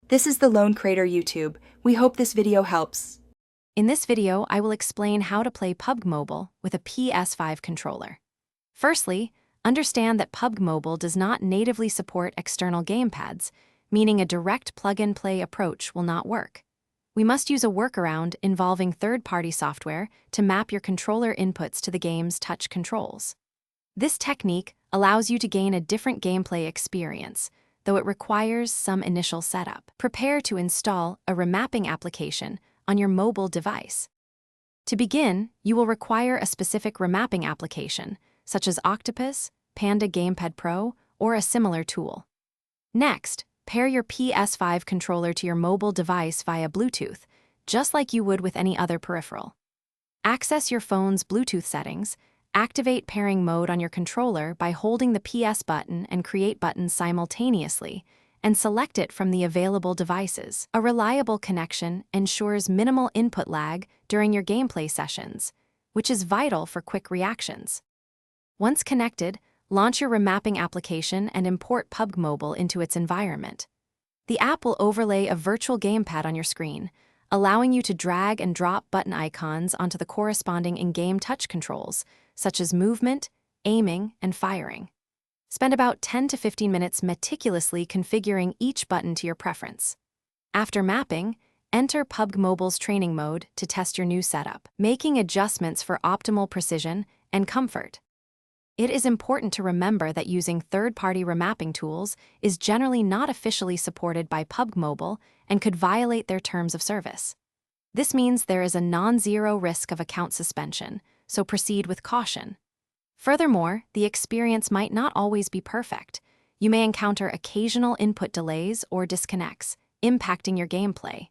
This is the Lone Crater YouTube. We hope this video helps. In this video, I will explain how to play PUBG Mobile with a PS5 controller. Firstly, understand that PUBG Mobile does not natively support external gamepads, meaning a direct plug-and-play approach will not work. We must use a workaround involving third-party software to map your controller inputs to the game's touch controls. This technique allows you to gain a different gameplay experience, though it requires some initial setup. Prepare to install a remapping application on your mobile device. To begin, you will require a specific remapping application, such as Octopus, Panda Gamepad Pro, or a similar tool. Next, pair your PS5 controller to your mobile device via Bluetooth, just like you would with any other peripheral. Access your phone's Bluetooth settings, activate pairing mode on your controller by holding the PS button and Create button simultaneously, and select it from the available devices. A reliable connection ensures minimal input lag during your gameplay sessions, which is vital for quick reactions. Once connected, launch your remapping application and import PUBG Mobile into its environment. The app will overlay a virtual gamepad on your screen, allowing you to drag and drop button icons onto the corresponding in-game touch controls, such as movement, aiming, and firing. Spend about 10 to 15 minutes meticulously configuring each button to your preference. After mapping, enter PUBG Mobile's training mode to test your new setup, making adjustments for optimal precision and comfort. It is important to remember that using third-party remapping tools is generally not officially supported by PUBG Mobile and could violate their terms of service. This means there is a non-zero risk of account suspension, so proceed with caution. Furthermore, the experience might not always be perfect. You may encounter occasional input delays or disconnects, impacting your gameplay.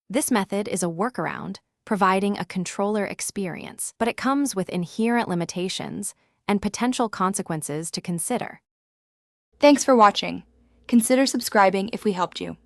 This method is a workaround, providing a controller experience, but it comes with inherent limitations and potential consequences to consider. Thanks for watching. Consider subscribing if we helped you.